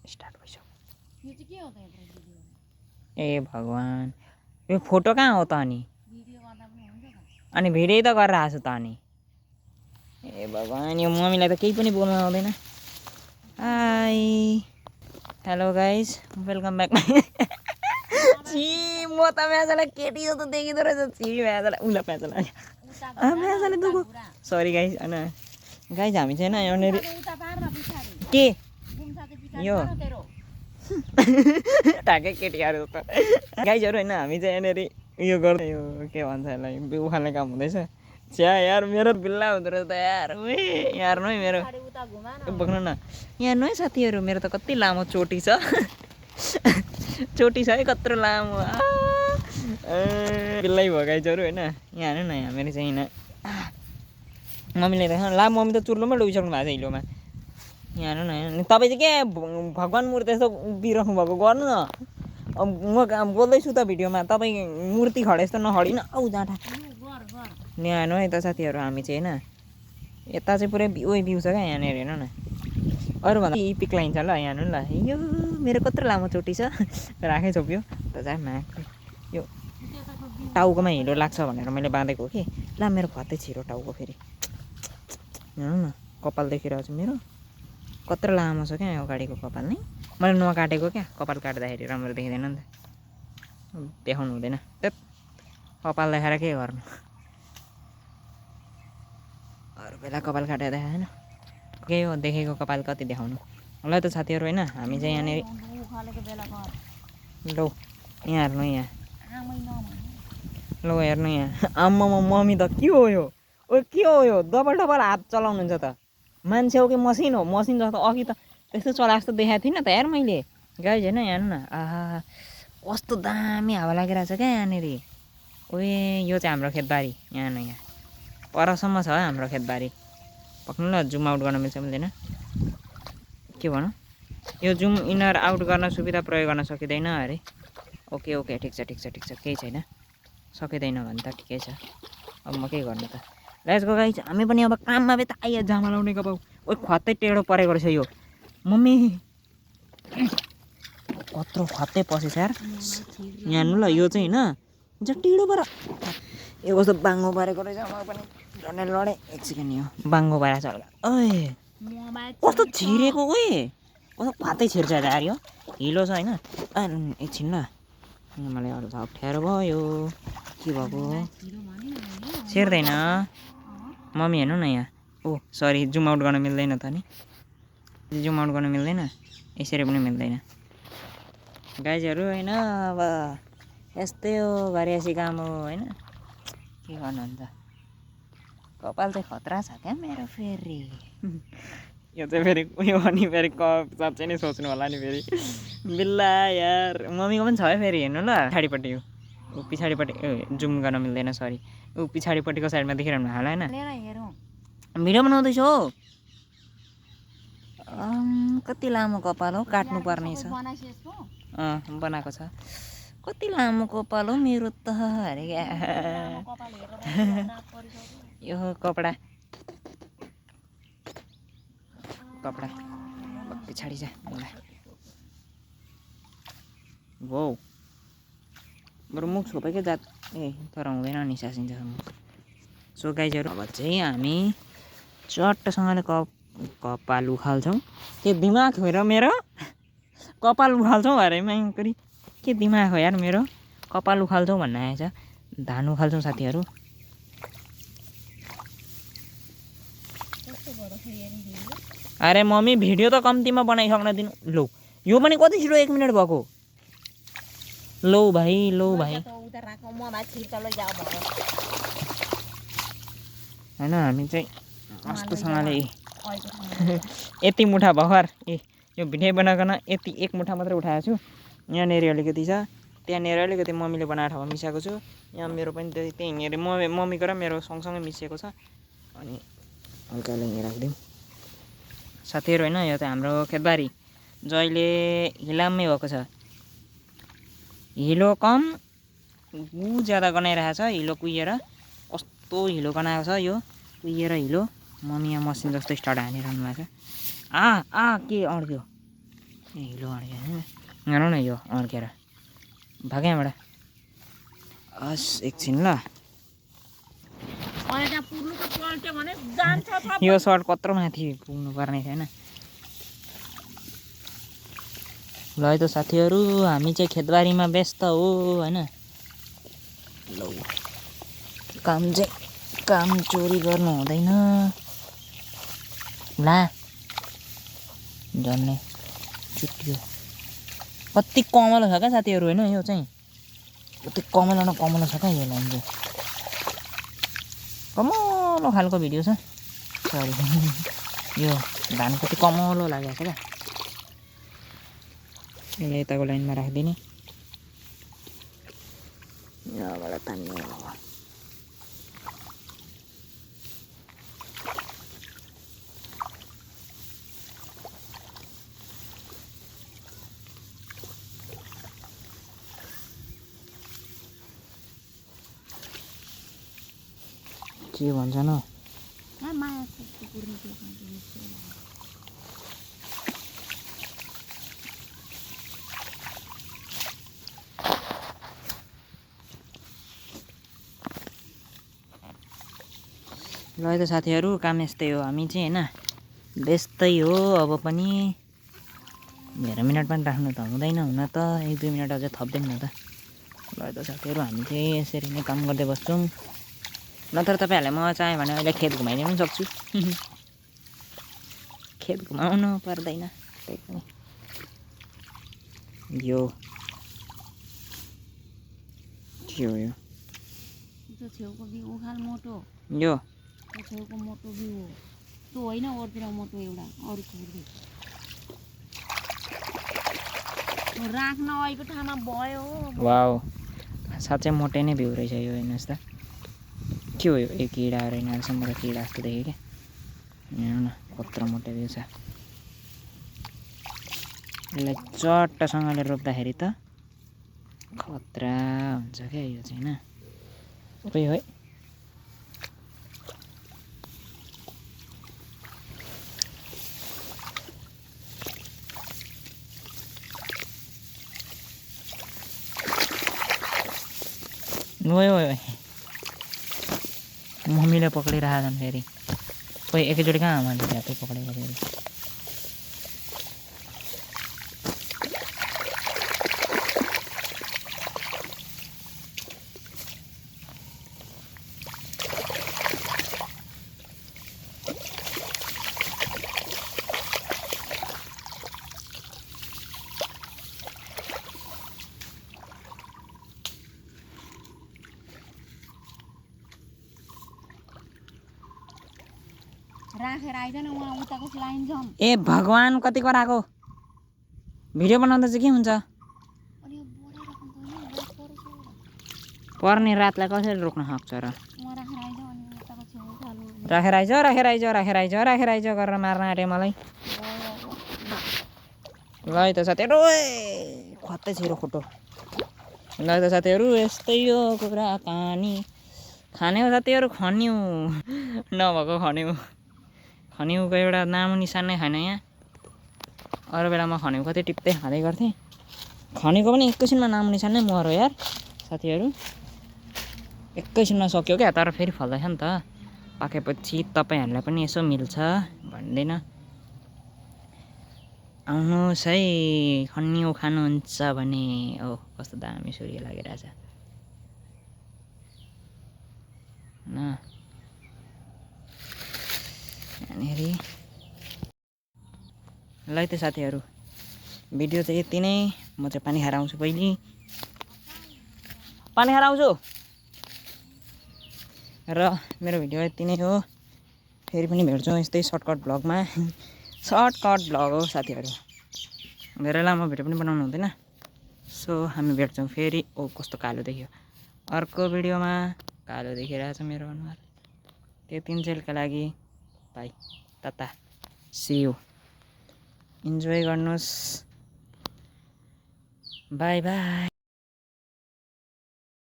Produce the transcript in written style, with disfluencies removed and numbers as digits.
start भइसक्यो ए भगवान् यो फोटो कहाँ हो त अनि भिडियो त गरेर आएको छु त अनि ए भगवान् यो मम्मीलाई त केही पनि बोल्न आउँदैन hi hello guys welcome back छि म त म्याजलाई केटी जस्तो देखिँदो रहेछ छि म्याजलाई उला म्याजलाई म्याजलाई दुःख सरी गाइज होइन गाइज हामी चाहिँ होइन यहाँनिर के यो ढाकै केटीहरू त गाइजहरू होइन हामी चाहिँ यहाँनिर उयो गर्दै यो के भन्छ यसलाई उखाल्ने काम हुँदैछ छ्या यार मेरो बिल्ला हुँदो रहेछ त यार उही यार नु मेरो बोक्नु न यहाँ नु है साथीहरू मेरो त कति लामो चोटी छ चोटी छ है कत्रो लामो बिल्लै भयो गाइजहरू होइन यहाँ हेर्नु न यहाँ मेरो चाहिँ यहाँ मम्मीले देखाउनु ला मम्मी त चुर्लोमा डुबिसक्नु भएको छ हिलोमा यहाँ हेर्नु न तपाईँ चाहिँ के भगवान् मूर्ति यस्तो बिराउनु भएको गर्नु न अब म बोल्दैछु त भिडियोमा तपाईँ मूर्ति खडे जस्तो नखडिन औ जाँठा यहाँ हेर्नु है त साथीहरू हामी चाहिँ होइन यता चाहिँ पुरै उयो भ्यू छ क्या यहाँनिर हेर्नु न अरूभन्दा पिक लाइन्छ ल यहाँ हेर्नु ल यो मेरो कत्रो लामो चोटी छ राखै छोप्यो त जा यो टाउकोमा हिलो लाग्छ भनेर मैले बाँधेको हो कि ला मेरो खतै छिरो टाउको फेरि हेर्नु न कपाल देखिरहेको छ मेरो कत्रो लामो छ क्या अगाडिको कपाल नै मैले नकाटेको क्या कपाल काट्दाखेरि राम्रो देखिँदैन नि त देखाउनु हुँदैन त्यत कपाल देखाएर के गर्नु अरू बेला कपाल काटेर देखाएन के हो देखेको कपाल कति देखाउनु ल त साथीहरू होइन हामी चाहिँ यहाँनिर लौ यहाँ हेर्नु यहाँ लौ हेर्नु यहाँ आम्मामा मम्मी त के हो यो ओ के हो यो डबल डबल हात चलाउनुहुन्छ त मान्छे हो कि मसिन हो मसिन जस्तो अघि त त्यस्तो चलाएको जस्तो देखाएको थिइनँ त यार मैले गाइज होइन यहाँ हेर्नु न आहा कस्तो दामी हावा लागिरहेको छ क्या यहाँनिर ओए यो चाहिँ हाम्रो खेतबारी यहाँ न यहाँ परसम्म छ हाम्रो खेतबारी पक्नु ल जुम आउट गर्न मिल्छ मिल्दैन के भनौँ यो जुम इनर आउट गर्न सुविधा प्रयोग गर्न सकिँदैन अरे ओके ओके ठिक छ केही छैन सकिँदैन भने त ठिकै छ अब म के गर्नु त लेट्स गो गाइज हामी पनि अब काममा त आइया जामा लाउने कपाउ ओ खत्तै टेढो परेको रहेछ यो मम्मी कत्रो खत्तै पसेछ यार यहाँ हेर्नु ल यो चाहिँ होइन टेढो पर यो कस्तो बाङ्गो पारेको रहेछ म पनि झन्डै लडेँ एक सेकेन्ड यो बाङ्गो पारेको छ हल्का ओए कस्तो छिरेको ओए कस्तो खत्तै छिर्छ यार यो हिलो छ होइन एकछिन ल मलाई अरू त अप्ठ्यारो भयो के भएको छिर्दैन मम्मी हेर्नु न यहाँ ओ सरी जुम आउट गर्न मिल्दैन त नि जुम आउट गर्न मिल्दैन यसरी पनि मिल्दैन गाइजहरू होइन अब यस्तै हो घरियासी काम हो होइन के गर्नु अन्त कपाल चाहिँ खतरा छ क्या मेरो फेरि यो चाहिँ फेरि उयो अनि फेरि साँच्चै नै सोच्नु होला नि फेरि बिल्ला यार मम्मीको पनि छ है फेरि हेर्नु ल पछाडिपट्टि यो पछाडिपट्टि जुम गर्न मिल्दैन सरी ऊ पछाडिपट्टिको साइडमा देखिरहनु होला होइन भिडियो बनाउँदैछु हौ कति लामो कपाल हो काट्नु पर्ने छ बनाएको छ कति लामो कपाल हो मेरो त अरे यो कपडा पछाडि जा भो बरु मुख छोपेकै जात ए तर हुँदैन नि सासिन्छ सो गाइजहरू अब चाहिँ हामी चट्टसँगले कपाल उखाल्छौँ के दिमाग हो र मेरो कपाल उखाल्छौँ अरे माइकरी के दिमाग हो यार मेरो कपाल उखाल्छौँ भन्न आएछ धान उखाल्छौँ साथीहरू अरे मम्मी भिडियो त कम्तीमा बनाइसक्न दिनु लौ यो पनि कति छिटो 1 मिनट भएको लौ भाइ होइन हामी चाहिँ कस्तोसँगले यति मुठा भर्खर यो भिडियो बनाइकन यति 1 मुठा मात्रै उठाएको छु यहाँनिर अलिकति छ त्यहाँनिर अलिकति मम्मीले बनाएको ठाउँमा मिसाएको छु यहाँ मेरो पनि त्यहीँनिर मम्मीको र मेरो सँगसँगै मिसिएको छ अनि हल्का यहीँ राखिदिउँ साथीहरू होइन यो चाहिँ हाम्रो खेतबारी जहिले हिलामै भएको छ हिलो कम गु ज्यादा गनाइरहेको छ हिलो कुहिएर कस्तो हिलो गनाएको छ यो कुहिएर हिलो मम्मी यहाँ मसिन जस्तो स्टार्ट हानिरहनु भएको छ के अड्क्यो ए हिलो अड्क्यो हेरौँ न यो अड्केर भाग यहाँबाट हस् एकछिन ल यो सर्ट कत्रो माथि पुग्नु पर्ने थिएन ल है त साथीहरू हामी चाहिँ खेतबारीमा व्यस्त हो होइन ल काम चोरी गर्नु हुँदैन ला झन्नै चुट्यो कति कमलो छ क्या साथीहरू होइन यो चाहिँ कति कमलो न कमलो छ क्या यो लाइन चाहिँ कमलो खालको भिडियो छ सरी यो धान कति कमलो लागेको छ क्या यसले यताको लाइनमा राखिदिने यहाँबाट तान्ने के भन्छ न ल है त साथीहरू काम यस्तै हो हामी चाहिँ होइन व्यस्तै हो अब पनि 12 मिनट पनि राख्नु त हुँदैन हुन त 1-2 मिनट अझै थप्दैन न त ल है त साथीहरू हामी चाहिँ यसरी नै काम गर्दै बस्छौँ नत्र तपाईँहरूले म चाहेँ भने अहिले खेत घुमाइदिनु पनि सक्छु खेत घुमाउनु पर्दैन त्यही पनि यो के हो यो छेउको बिउ उखाल मोटो यो छेउको मोटो बिउ हो त्यो होइन अरूतिर मोटो एउटा अरू खुर्दै राख्न अहिलेको ठाउँमा भयो वाउ साँच्चै मोटे नै बिउ रहेछ यो हेर्नुहोस् त के हो यो एक किडा रहेन अहिलेसम्म त किडा जस्तो देखेँ क्या हेर्नु न कत्रो मोटो बिउ छ यसलाई चट्टसँगले रोप्दाखेरि त खतरा हुन्छ क्या यो चाहिँ होइन खोइ है ओए ओए मम्मीले पक्रिरहेको छन् फेरि खोइ एकैचोटि कहाँ आमाले झ्यापै पक्रेको फेरि राखेर आइजन उहाँ उताको लाइन छन् ए भगवान् कति कराएको भिडियो बनाउँदा चाहिँ के हुन्छ पर्ने रातलाई कसरी रोक्न सक्छ र राखेर आइज गरेर मार्न आँट्यो मलाई ल है त साथीहरू खत्तै छिरो खोटो ल है त साथीहरू यस्तै हो कुराकानी खाने हो साथीहरू खन्यौ नभएको खन्युको एउटा नामो निशान नै छैन यहाँ अरू बेलामा खन्यु कतै टिप्दै खाँदै गर्थेँ खनेको पनि एकैछिनमा नामो निशान नै मर्यो यार साथीहरू एकैछिनमा सक्यो क्या तर फेरि फल्दैछ नि त पाकेपछि तपाईँहरूलाई पनि यसो मिल्छ भन्दैन आउनुहोस् है खन्यु खानुहुन्छ भने ओ कस्तो दामी सूर्य लागिरहेछ न यहाँनिर ल है त साथीहरू भिडियो चाहिँ यति नै म चाहिँ पानी खाएर आउँछु पहिले पानी खाएर आउँछु र मेरो भिडियो यति नै हो फेरि पनि भेट्छौँ यस्तै सर्टकट भ्लगमा सर्टकट भ्लग हो साथीहरू धेरै लामो भिडियो पनि बनाउनु हुँदैन सो हामी भेट्छौँ फेरि ओ कस्तो कालो देखियो अर्को भिडियोमा कालो देखिरहेछ मेरो अनुहार त्यतिन्जेलका लागि bye tata see you enjoy गर्नुहोस् बाई बाई